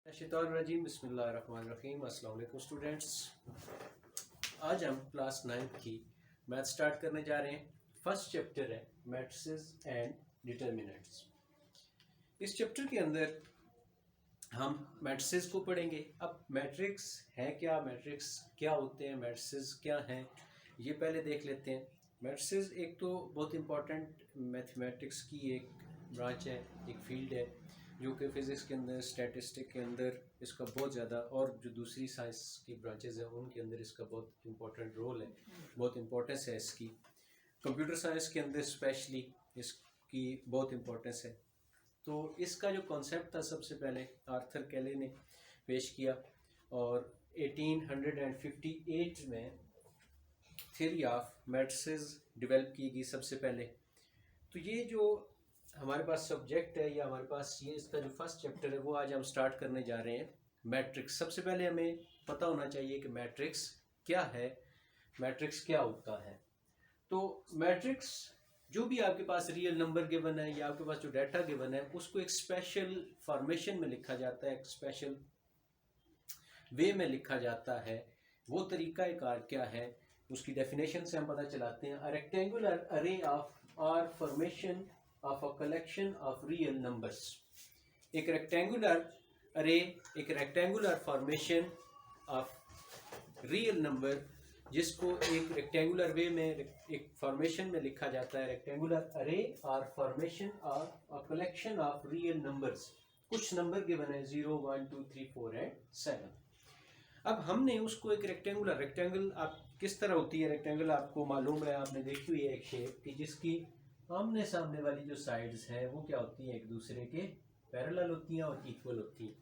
रजीम बिस्मिल्लाहिर्रहमानिर्रहीम। अस्सलाम वालेकुम स्टूडेंट्स। आज हम क्लास 9 की मैथ स्टार्ट करने जा रहे हैं। फर्स्ट चैप्टर है मैट्रिसेस एंड डिटर्मिनेंट्स। इस चैप्टर के अंदर हम मैट्रिसेस को पढ़ेंगे। अब मैट्रिक्स है क्या, मैट्रिक्स क्या होते हैं, मैट्रिसेस क्या हैं, ये पहले देख लेते हैं। मैट्रिसेस एक तो बहुत इम्पॉर्टेंट मैथमेटिक्स की एक ब्रांच है, एक फील्ड है जो कि फ़िज़िक्स के अंदर, स्टैटिस्टिक के अंदर इसका बहुत ज़्यादा, और जो दूसरी साइंस की ब्रांचेस हैं उनके अंदर इसका बहुत इम्पोर्टेंट रोल है, बहुत इम्पोर्टेंस है इसकी। कंप्यूटर साइंस के अंदर स्पेशली इसकी बहुत इम्पोर्टेंस है। तो इसका जो कॉन्सेप्ट था सबसे पहले आर्थर कैले ने पेश किया और 1858 में थ्योरी ऑफ मैट्रिसेस डेवलप की गई सबसे पहले। तो ये जो हमारे पास सब्जेक्ट है या हमारे पास ये इसका जो फर्स्ट चैप्टर है वो आज हम स्टार्ट करने जा रहे हैं। मैट्रिक्स, सबसे पहले हमें पता होना चाहिए कि मैट्रिक्स क्या है, मैट्रिक्स क्या होता है। तो मैट्रिक्स जो भी आपके पास रियल नंबर गिवन है या आपके पास जो डाटा गिवन है उसको एक स्पेशल फॉर्मेशन में लिखा जाता है, एक स्पेशल वे में लिखा जाता है। वो तरीका कार क्या है उसकी डेफिनेशन से हम पता चलाते हैं। A rectangular array of or formation of a collection of real numbers. एक रेक्टेंगुलर अरे, एक rectangular formation of real number जिसको एक रेक्टेंगुलर वे में एक फॉर्मेशन में लिखा जाता है। रेक्टेंगुलर अरे और formation of a collection of real numbers. कुछ नंबर गिवन है 0, 1, 2, 3, 4 एंड 7। अब हमने उसको एक रेक्टेंगल आप किस तरह होती है रेक्टेंगल, आपको मालूम है, आपने देखी हुई है एक शेप कि जिसकी आमने सामने वाली जो साइड्स हैं वो क्या होती हैं, एक दूसरे के पैरेलल होती हैं और इक्वल होती हैं।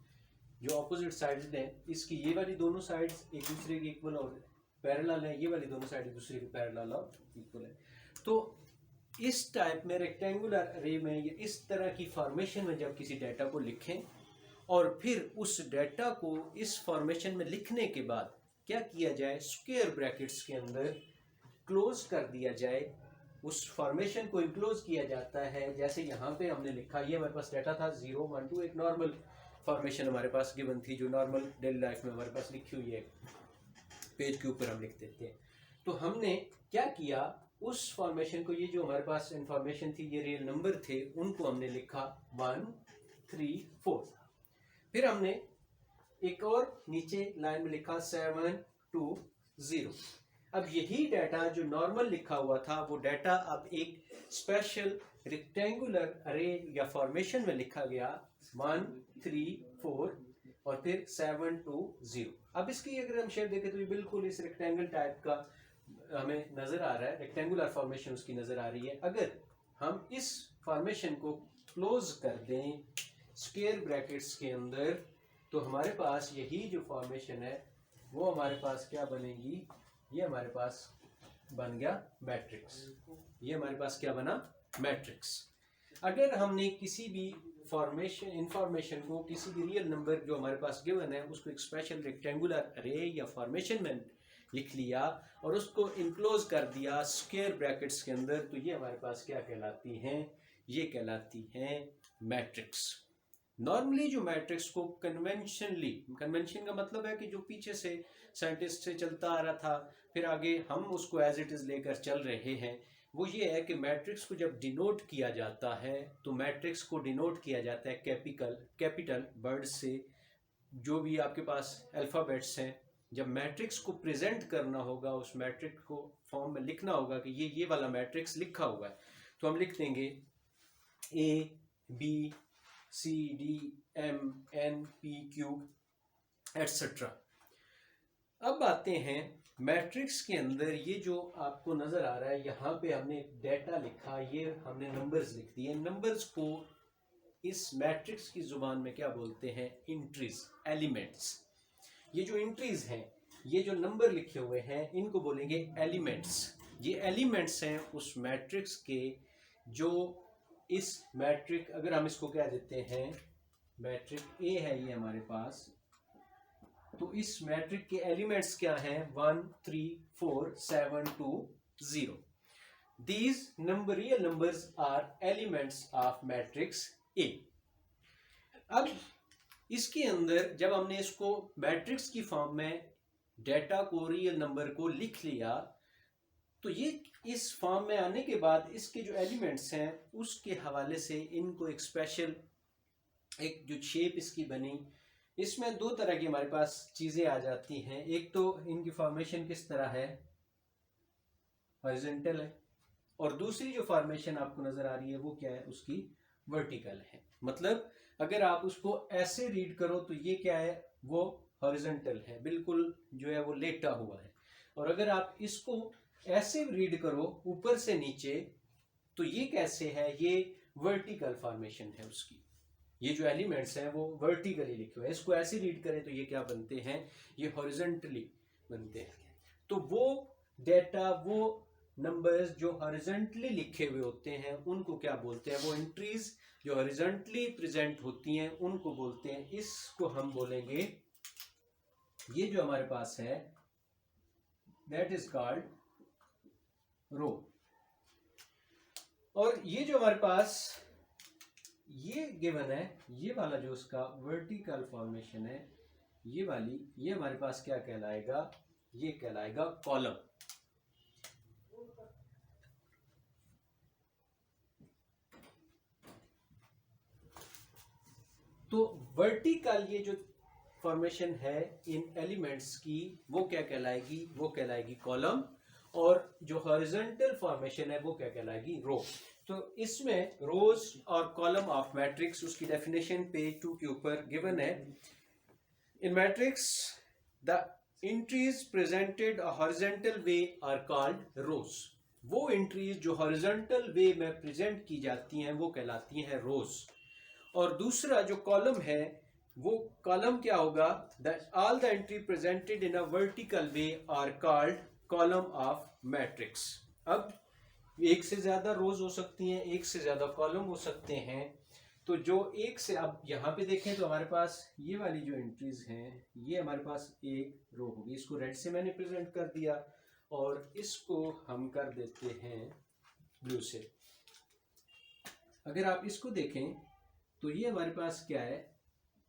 जो ऑपोजिट साइड्स हैं इसकी ये वाली दोनों साइड्स एक दूसरे के इक्वल और पैरेलल है, ये वाली दोनों साइड एक दूसरे के पैरेलल और इक्वल है। तो इस टाइप में रेक्टेंगुलर अरे में ये इस तरह की फॉर्मेशन में जब किसी डाटा को लिखें और फिर उस डाटा को इस फॉर्मेशन में लिखने के बाद क्या किया जाए, स्क्वायर ब्रैकेट्स के अंदर क्लोज कर दिया जाए, उस फॉर्मेशन को इनक्लोज किया जाता है। जैसे यहाँ पे हमने लिखा, ये हमारे पास डाटा था 0, 1, 2, एक नॉर्मल फॉर्मेशन हमारे पास गिवन थी जो नॉर्मल डेली लाइफ में हमारे पास लिखी हुई है, पेज के ऊपर हम लिख देते हैं। तो हमने क्या किया, उस फॉर्मेशन को, ये जो हमारे पास इंफॉर्मेशन थी, ये रियल नंबर थे, उनको हमने लिखा 1, 3, 4। फिर हमने एक और नीचे लाइन में लिखा 7, 2, 0। अब यही डाटा जो नॉर्मल लिखा हुआ था वो डाटा अब एक स्पेशल रेक्टेंगुलर अरे या फॉर्मेशन में लिखा गया 1, 3, 4 और फिर 7, 2, 0। अब इसकी अगर हम शेप देखें तो ये बिल्कुल इस रेक्टेंगल टाइप का हमें नजर आ रहा है, रेक्टेंगुलर फॉर्मेशन उसकी नजर आ रही है। अगर हम इस फॉर्मेशन को क्लोज कर दें स्क्वायर ब्रैकेट्स के अंदर तो हमारे पास यही जो फॉर्मेशन है वो हमारे पास क्या बनेगी, ये हमारे पास बन गया मैट्रिक्स। ये हमारे पास क्या बना, मैट्रिक्स। अगर हमने किसी भी फॉर्मेशन इंफॉर्मेशन को, किसी भी रियल नंबर जो हमारे पास गिवन है उसको एक स्पेशल रेक्टेंगुलर अरे या फॉर्मेशन में लिख लिया और उसको इनक्लोज कर दिया स्क्वायर ब्रैकेट्स के अंदर, तो ये हमारे पास क्या कहलाती हैं, ये कहलाती हैं मैट्रिक्स। नॉर्मली जो मैट्रिक्स को कन्वेंशनली, कन्वेंशन का मतलब है कि जो पीछे से साइंटिस्ट से चलता आ रहा था फिर आगे हम उसको एज इट इज़ लेकर चल रहे हैं, वो ये है कि मैट्रिक्स को जब डिनोट किया जाता है तो मैट्रिक्स को डिनोट किया जाता है कैपिटल वर्ड से। जो भी आपके पास अल्फ़ाबेट्स हैं, जब मैट्रिक्स को प्रेजेंट करना होगा, उस मैट्रिक्स को फॉर्म में लिखना होगा कि ये वाला मैट्रिक्स लिखा हुआ है, तो हम लिख देंगे A, B, C, D, M, N, P, Q etcetera. अब आते हैं मैट्रिक्स के अंदर, ये जो आपको नजर आ रहा है यहाँ पे हमने डाटा लिखा, ये हमने नंबर्स लिख दिए। नंबर्स को इस मैट्रिक्स की जुबान में क्या बोलते हैं, इंट्रीज, एलिमेंट्स। ये जो इंट्रीज हैं, ये जो नंबर लिखे हुए हैं इनको बोलेंगे एलिमेंट्स। ये एलिमेंट्स हैं उस मैट्रिक्स के जो इस मैट्रिक, अगर हम इसको क्या देते हैं, मैट्रिक ए है ये हमारे पास, तो इस मैट्रिक के एलिमेंट्स क्या हैं, 1, 3, 4, 7, 2, 0। These number real numbers are elements of matrix A. अब इसके अंदर जब हमने इसको मैट्रिक्स की फॉर्म में डेटा को, रियल नंबर को लिख लिया, तो ये इस फॉर्म में आने के बाद इसके जो एलिमेंट्स हैं उसके हवाले से इनको एक स्पेशल, एक जो शेप इसकी बनी, इसमें दो तरह की हमारे पास चीज़ें आ जाती हैं। एक तो इनकी फॉर्मेशन किस तरह है, हॉरिजॉन्टल है, और दूसरी जो फॉर्मेशन आपको नजर आ रही है वो क्या है, उसकी वर्टिकल है। मतलब अगर आप उसको ऐसे रीड करो तो ये क्या है, वो हॉरिजॉन्टल है, बिल्कुल जो है वो लेटा हुआ है। और अगर आप इसको ऐसे रीड करो ऊपर से नीचे, तो ये कैसे है, ये वर्टिकल फॉर्मेशन है उसकी। ये जो एलिमेंट्स हैं वो वर्टिकली लिखे हुए हैं। इसको ऐसे रीड करें तो ये क्या बनते हैं, ये हॉरिजॉन्टली बनते हैं। तो वो डेटा, वो नंबर्स जो हॉरिजॉन्टली लिखे हुए होते हैं उनको क्या बोलते हैं, वो एंट्रीज जो हॉरिजॉन्टली प्रेजेंट होती हैं उनको बोलते हैं, इसको हम बोलेंगे, ये जो हमारे पास है दैट इज कॉल्ड रो। और ये जो हमारे पास ये गिवन है, ये वाला जो उसका वर्टिकल फॉर्मेशन है, ये वाली, ये हमारे पास क्या कहलाएगा, ये कहलाएगा कॉलम। तो वर्टिकल ये जो फॉर्मेशन है इन एलिमेंट्स की, वो क्या कहलाएगी, वो कहलाएगी कॉलम। और जो हॉरिजॉन्टल फॉर्मेशन है वो क्या कहलाएगी, रो। तो इसमें रोज और कॉलम ऑफ मैट्रिक्स, उसकी डेफिनेशन पेज 2 के ऊपर गिवन है। In matrix the entries presented a horizontal way are called rows. वो एंट्रीज जो हॉरिजॉन्टल वे में प्रेजेंट की जाती हैं वो कहलाती हैं रोज। और दूसरा जो कॉलम है, वो कॉलम क्या होगा, all the entry presented in a vertical way are called column of matrix. अब एक से ज्यादा रोज हो सकती हैं, एक से ज्यादा कॉलम हो सकते हैं। तो जो एक से, अब यहाँ पे देखें तो हमारे पास ये वाली जो एंट्रीज हैं, ये हमारे पास एक रो होगी। इसको रेड से मैंने प्रेजेंट कर दिया और इसको हम कर देते हैं ब्लू से। अगर आप इसको देखें तो ये हमारे पास क्या है,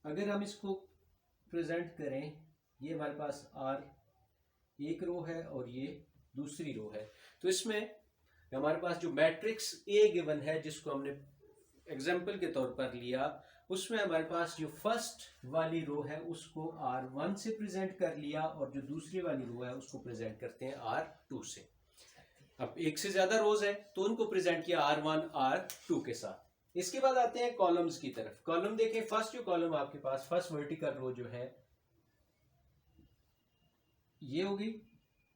अगर हम इसको प्रेजेंट करें, ये हमारे पास आर एक रो है और ये दूसरी रो है। तो इसमें हमारे पास जो मैट्रिक्स ए गिवन है, जिसको हमने एग्जाम्पल के तौर पर लिया, उसमें हमारे पास जो फर्स्ट वाली रो है उसको R1 से प्रेजेंट कर लिया और जो दूसरी वाली रो है उसको प्रेजेंट करते हैं R2 से। अब एक से ज्यादा रोज है तो उनको प्रेजेंट किया R1 R2 के साथ। इसके बाद आते हैं कॉलम्स की तरफ। कॉलम देखें, फर्स्ट जो कॉलम आपके पास, फर्स्ट वर्टिकल रो जो है ये होगी,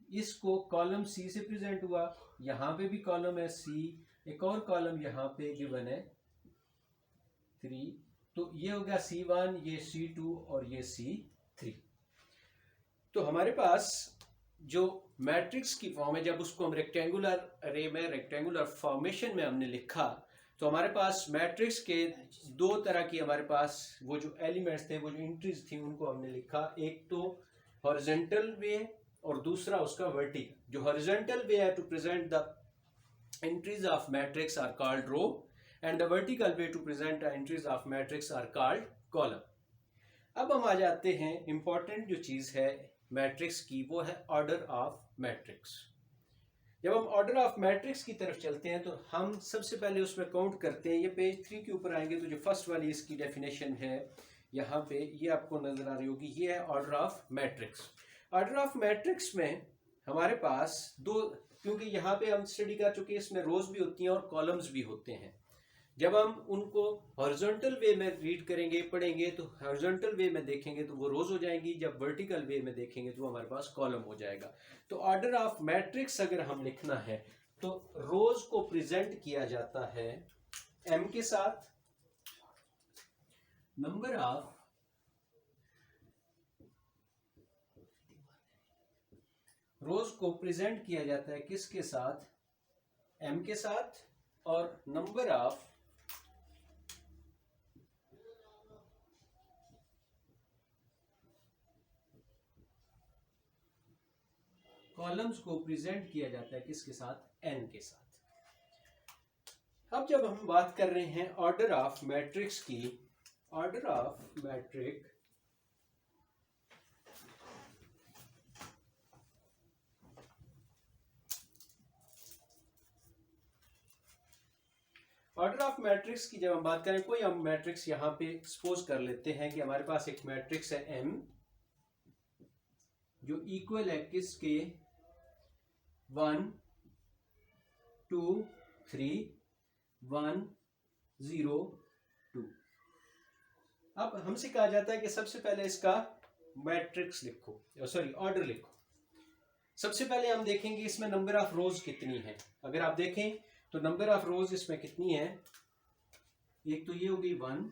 इसको कॉलम सी से प्रेजेंट हुआ। यहां पे भी कॉलम है सी, एक और कॉलम यहां पे गिवन है 3, तो ये हो गया C1, ये C2 और ये C3। तो हमारे पास जो मैट्रिक्स की फॉर्म है, जब उसको हम रेक्टेंगुलर अरे में, रेक्टेंगुलर फॉर्मेशन में हमने लिखा, तो हमारे पास मैट्रिक्स के दो तरह की, हमारे पास वो जो एलिमेंट्स थे, वो जो एंट्रीज थी, उनको हमने लिखा। एक तो हॉरिजॉन्टल वे और दूसरा उसका वर्टिकल। जो हॉरिजॉन्टल वे है to present the entries of matrix are called row, and the vertical way to present the entries of matrix are called column. अब हम आ जाते हैं इंपॉर्टेंट जो चीज है मैट्रिक्स की, वो है ऑर्डर ऑफ मैट्रिक्स। जब हम ऑर्डर ऑफ मैट्रिक्स की तरफ चलते हैं तो हम सबसे पहले उसमें काउंट करते हैं। ये पेज 3 के ऊपर आएंगे तो जो फर्स्ट वाली इसकी डेफिनेशन है यहाँ पे, ये आपको नजर आ रही होगी, ये है order of matrix. Order of matrix में हमारे पास दो, क्योंकि यहाँ पे हम स्टडी कर चुके हैं, इसमें रोज भी होती हैं और कॉलम्स भी होते हैं। जब हम उनको हॉरिजॉन्टल वे में रीड करेंगे, पढ़ेंगे, तो हॉरिजॉन्टल वे में देखेंगे तो वो रोज हो जाएंगी, जब वर्टिकल वे में देखेंगे तो हमारे पास कॉलम हो जाएगा। तो ऑर्डर ऑफ मैट्रिक्स अगर हम लिखना है तो रोज को प्रेजेंट किया जाता है m के साथ, नंबर ऑफ रोज को प्रेजेंट किया जाता है किसके साथ, m के साथ, और नंबर ऑफ कॉलम्स को प्रेजेंट किया जाता है किसके साथ, n के साथ। अब जब हम बात कर रहे हैं ऑर्डर ऑफ मैट्रिक्स की, order of matrix order of matrix की जब हम बात करें, कोई हम मैट्रिक्स यहां पे सपोज कर लेते हैं कि हमारे पास एक मैट्रिक्स है एम जो इक्वल है किसके 1 2 3 1 0 2। अब हमसे कहा जाता है कि सबसे पहले इसका मैट्रिक्स लिखो, सॉरी ऑर्डर लिखो। सबसे पहले हम देखेंगे इसमें नंबर ऑफ रोज कितनी है। अगर आप देखें तो नंबर ऑफ रोज इसमें कितनी है, एक तो ये हो गई 1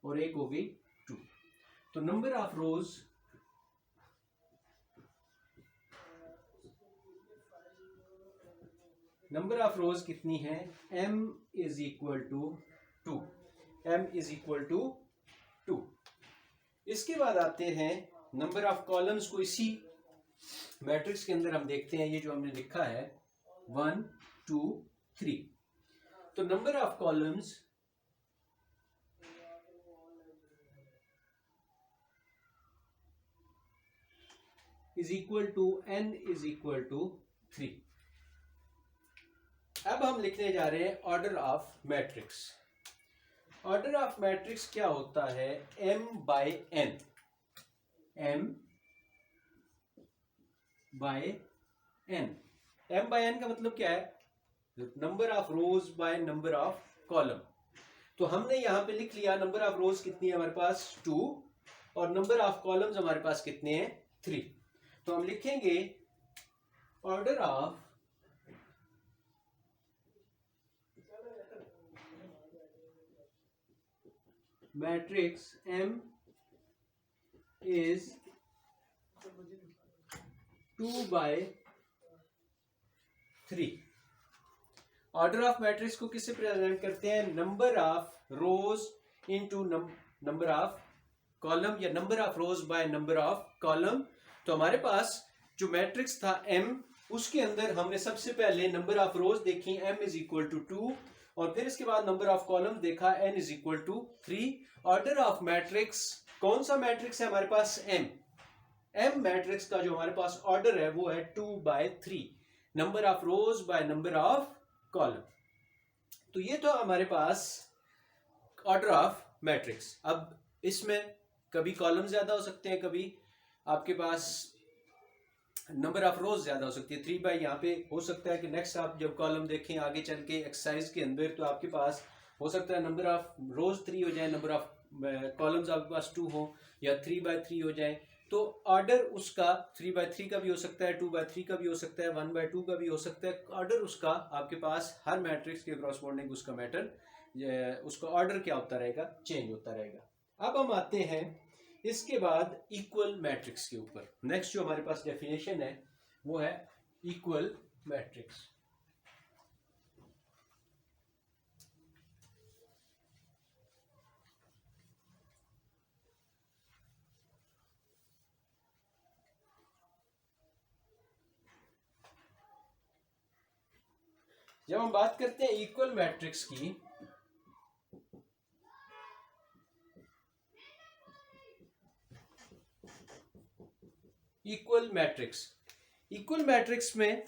और एक हो गई 2। तो नंबर ऑफ रोज कितनी है, m is equal to 2। m is equal to 2। इसके बाद आते हैं नंबर ऑफ कॉलम्स को। इसी मैट्रिक्स के अंदर हम देखते हैं, ये जो हमने लिखा है 1 2 3। तो number of columns is equal to n is equal to 3। अब हम लिखने जा रहे हैं order of matrix. Order of matrix क्या होता है, m by n। m by n। m by n का मतलब क्या है, number of rows by number of column. तो हमने यहां पे लिख लिया नंबर ऑफ रोज कितनी है हमारे पास 2 और नंबर ऑफ कॉलम्स हमारे पास कितने हैं 3। तो हम लिखेंगे order of matrix M is 2 by 3। Order of matrix को किससे प्रेजेंट करते हैं, number of rows into number of column या number of rows by number of column. तो हमारे पास जो मैट्रिक्स था M, उसके अंदर हमने सबसे पहले नंबर ऑफ रोज देखी m इज इक्वल टू 2 और फिर इसके बाद नंबर ऑफ कॉलम देखा n is equal to 3। Order of matrix, कौन सा मैट्रिक्स है हमारे पास m मैट्रिक्स का जो हमारे पास ऑर्डर है वो है 2 by 3, number of rows by number of column. तो ये तो हमारे पास ऑर्डर ऑफ मैट्रिक्स। अब इसमें कभी कॉलम ज्यादा हो सकते हैं, कभी आपके पास नंबर ऑफ रोज ज्यादा हो सकती है। 3 बाय यहाँ पे हो सकता है कि नेक्स्ट आप जब कॉलम देखें आगे चल के एक्सरसाइज के अंदर, तो आपके पास हो सकता है नंबर ऑफ रोज 3 हो जाए, नंबर ऑफ कॉलम्स आपके पास 2 हो, या 3 बाय 3 हो जाए। तो ऑर्डर उसका 3 बाय 3 का भी हो सकता है, 2 बाय 3 का भी हो सकता है, 1 बाय 2 का भी हो सकता है। ऑर्डर उसका आपके पास हर मैट्रिक्स के कॉरस्पॉन्डिंग उसका उसका ऑर्डर क्या होता रहेगा, चेंज होता रहेगा। अब हम आते हैं इसके बाद इक्वल मैट्रिक्स के ऊपर। नेक्स्ट जो हमारे पास डेफिनेशन है वो है इक्वल मैट्रिक्स। जब हम बात करते हैं इक्वल मैट्रिक्स की, इक्वल मैट्रिक्स में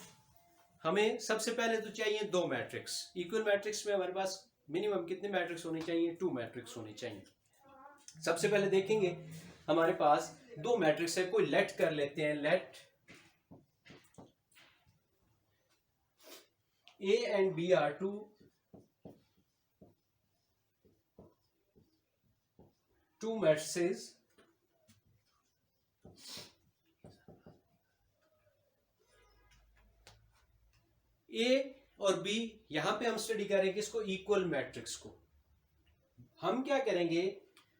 हमें सबसे पहले तो चाहिए 2 मैट्रिक्स। इक्वल मैट्रिक्स में हमारे पास मिनिमम कितने मैट्रिक्स होने चाहिए, 2 मैट्रिक्स होने चाहिए। सबसे पहले देखेंगे हमारे पास 2 मैट्रिक्स है, कोई लेट कर लेते हैं, late A and B are two matrices A और B। यहां पे हम स्टडी करेंगे इसको इक्वल मैट्रिक्स को। हम क्या करेंगे,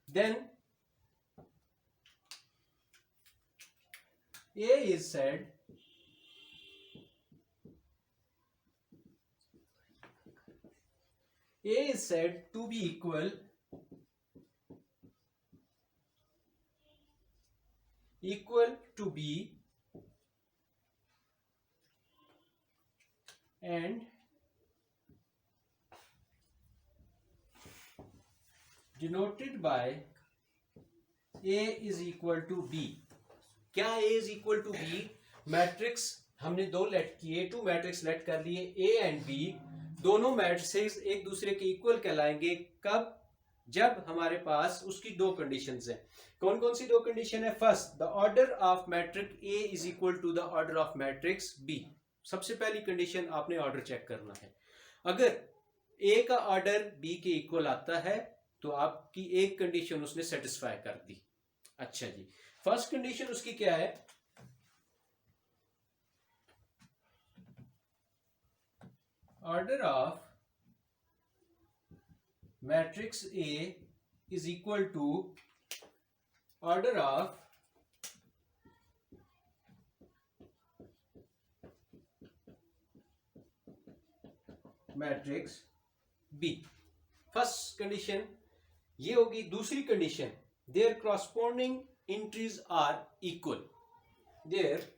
then A is said to be equal to B and denoted by A is equal to B. क्या A is equal to B? Matrix हमने दो लेट किए, टू मैट्रिक्स लेट कर लिए A एंड B। दोनों मैट्रिक्स एक दूसरे के इक्वल कहलाएंगे कब? जब हमारे पास उसकी दो कंडीशंस हैं। कौन कौन सी दो कंडीशन है? First, the order of matrix A is equal to the order of matrix B। सबसे पहली कंडीशन आपने ऑर्डर चेक करना है। अगर A का ऑर्डर B के इक्वल आता है तो आपकी एक कंडीशन उसने सेटिस्फाई कर दी। अच्छा जी, फर्स्ट कंडीशन उसकी क्या है? Order of matrix A is equal to order of matrix B। First condition ये होगी। दूसरी condition, their corresponding entries are equal. Their,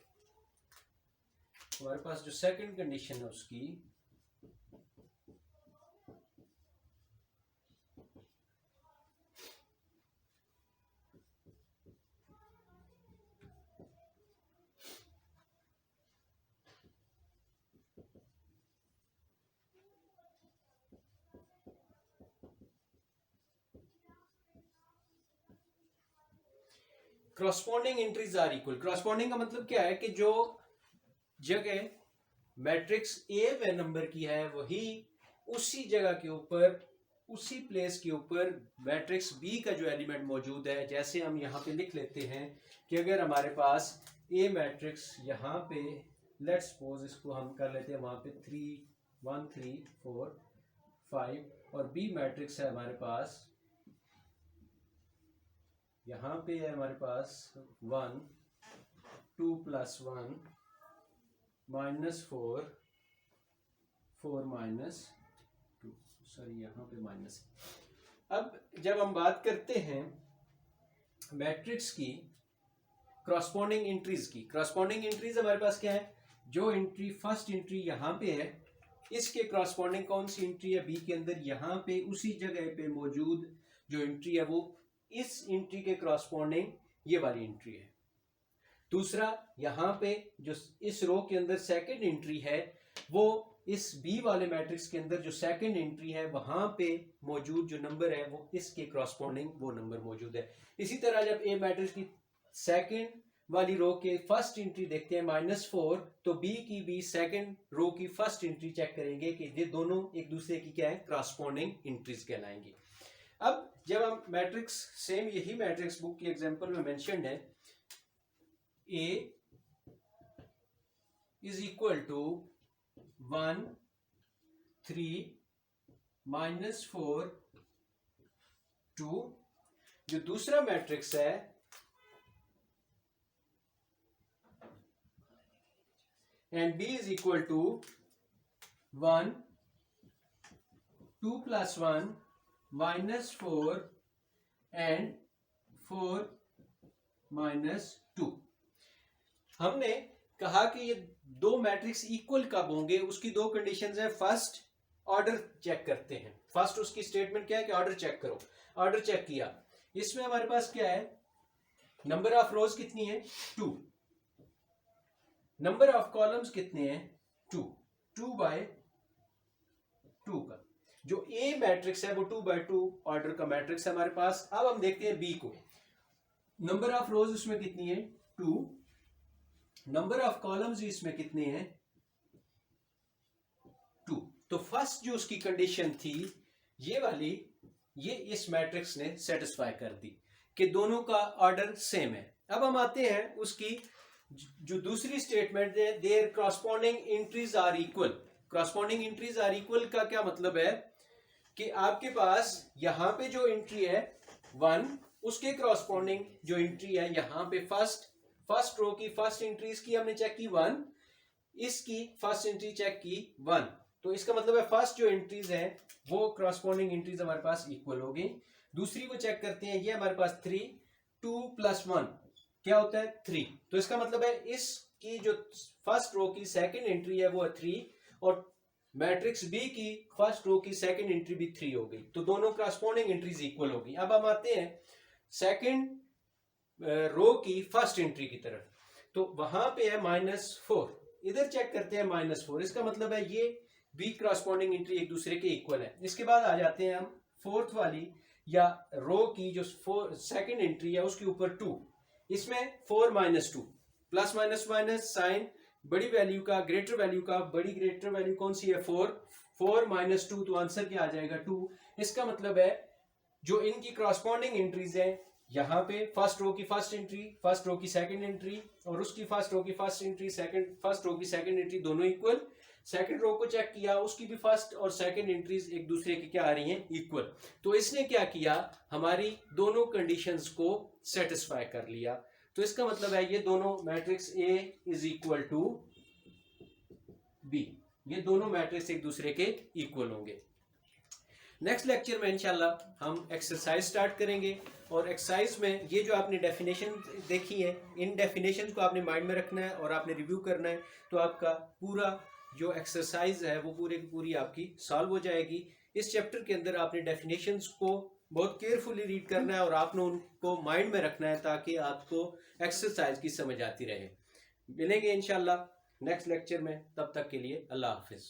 हमारे पास जो सेकंड कंडीशन है उसकी, corresponding entries are equal. Corresponding का मतलब क्या है कि जो जगह मैट्रिक्स ए वे नंबर की है वही उसी जगह के ऊपर, उसी प्लेस के ऊपर मैट्रिक्स बी का जो एलिमेंट मौजूद है। जैसे हम यहाँ पे लिख लेते हैं कि अगर हमारे पास ए मैट्रिक्स यहाँ पे, लेट्स सपोज इसको हम कर लेते हैं वहाँ पे 3 1 3 4 5, और बी मैट्रिक्स है हमारे पास, यहाँ पे है हमारे पास 1 2 + 1 -4 4 -2, सॉरी यहाँ पे माइनस। अब जब हम बात करते हैं मैट्रिक्स की क्रॉसपॉन्डिंग एंट्रीज की, क्रॉसपॉन्डिंग एंट्रीज हमारे पास क्या है? जो एंट्री फर्स्ट एंट्री यहाँ पे है, इसके क्रॉसपॉन्डिंग कौन सी एंट्री है बी के अंदर? यहाँ पे उसी जगह पे मौजूद जो एंट्री है वो इस एंट्री के क्रॉसपॉन्डिंग ये वाली एंट्री है। दूसरा, यहाँ पे जो इस रो के अंदर सेकंड एंट्री है वो इस बी वाले मैट्रिक्स के अंदर जो सेकंड एंट्री है वहां पे मौजूद जो नंबर है वो इसके क्रॉसपॉन्डिंग वो नंबर मौजूद है। इसी तरह जब ए मैट्रिक्स की सेकंड वाली रो के फर्स्ट एंट्री देखते हैं -4, तो बी की भी सेकंड रो की फर्स्ट एंट्री चेक करेंगे कि ये दोनों एक दूसरे की क्या है? क्रॉसपॉन्डिंग एंट्रीज कहलाएंगी। अब जब हम मैट्रिक्स, सेम यही मैट्रिक्स बुक की एग्जांपल में मेंशन्ड है, A इज इक्वल टू 1 3 -4 2। जो दूसरा मैट्रिक्स है and B is equal to 1 2 + 1 -4 and 4 -2। हमने कहा कि ये दो मैट्रिक्स इक्वल कब होंगे? उसकी दो कंडीशंस है। फर्स्ट, ऑर्डर चेक करते हैं। फर्स्ट उसकी स्टेटमेंट क्या है कि ऑर्डर चेक करो। ऑर्डर चेक किया, इसमें हमारे पास क्या है? नंबर ऑफ रोज कितनी है? 2। नंबर ऑफ कॉलम्स कितने हैं? 2। 2/2 का जो ए मैट्रिक्स है वो 2/2 ऑर्डर का मैट्रिक्स है हमारे पास। अब हम देखते हैं बी को। नंबर ऑफ रोज उसमें कितनी है? 2। नंबर ऑफ कॉलम्स इसमें कितने हैं? 2। तो फर्स्ट जो उसकी कंडीशन थी ये वाली, ये इस मैट्रिक्स ने सेटिस्फाई कर दी कि दोनों का ऑर्डर सेम है। अब हम आते हैं उसकी जो दूसरी स्टेटमेंट है, their corresponding entries are equal. Corresponding entries are equal का क्या मतलब है कि आपके पास यहां पे जो एंट्री है 1, उसके क्रॉसपॉन्डिंग जो एंट्री है यहां पे फर्स्ट रो की फर्स्ट एंट्री इसकी हमने चेक की 1, इसकी फर्स्ट एंट्री चेक की 1। तो इसका मतलब है फर्स्ट जो एंट्रीज है वो क्रॉसपॉन्डिंग एंट्रीज हमारे पास इक्वल हो गई। दूसरी को चेक करते हैं, ये हमारे पास 3 2 + 1 क्या होता है? 3। तो इसका मतलब है इसकी जो फर्स्ट रो की सेकंड एंट्री है वो है 3 और मैट्रिक्स बी की फर्स्ट रो की सेकंड एंट्री भी 3 हो गई, तो दोनों करस्पॉन्डिंग एंट्रीज इक्वल होगी। अब हम आते हैं सेकंड रो की फर्स्ट एंट्री की तरफ, तो वहां पे है -4, इधर चेक करते हैं -4, इसका मतलब है ये बी करस्पॉन्डिंग एंट्री एक दूसरे के इक्वल है। इसके बाद आ जाते हैं हम फोर्थ वाली या रो की जो सेकंड एंट्री है उसके ऊपर 2, इसमें 4 - 2, प्लस माइनस माइनस साइन बड़ी वैल्यू का ग्रेटर वैल्यू का, बड़ी ग्रेटर वैल्यू कौन सी है 4, 4 - 2, तो आंसर क्या आ जाएगा 2। इसका मतलब है जो इनकी क्रॉसपॉन्डिंग एंट्रीज है, यहाँ पे फर्स्ट रो की फर्स्ट एंट्री, फर्स्ट रो की सेकंड एंट्री और उसकी फर्स्ट रो की first entry, second first row की सेकंड एंट्री दोनों इक्वल। सेकंड रो को चेक किया, उसकी भी फर्स्ट और सेकंड एंट्रीज एक दूसरे की क्या आ रही हैं इक्वल। तो इसने क्या किया, हमारी दोनों कंडीशंस को सेटिस्फाई कर लिया। तो इसका मतलब है ये दोनों matrix A is equal to B, ये दोनों मैट्रिक्स एक दूसरे के इक्वल होंगे। नेक्स्ट लेक्चर में इंशाल्लाह हम एक्सरसाइज स्टार्ट करेंगे, और एक्सरसाइज में ये जो आपने डेफिनेशन देखी है, इन डेफिनेशन को आपने माइंड में रखना है और आपने रिव्यू करना है, तो आपका पूरा जो एक्सरसाइज है वो पूरी की पूरी आपकी सॉल्व हो जाएगी। इस चैप्टर के अंदर आपने डेफिनेशंस को बहुत केयरफुली रीड करना है और आपने उनको माइंड में रखना है ताकि आपको एक्सरसाइज की समझ आती रहे। मिलेंगे इंशाल्लाह नेक्स्ट लेक्चर में, तब तक के लिए अल्लाह हाफिज।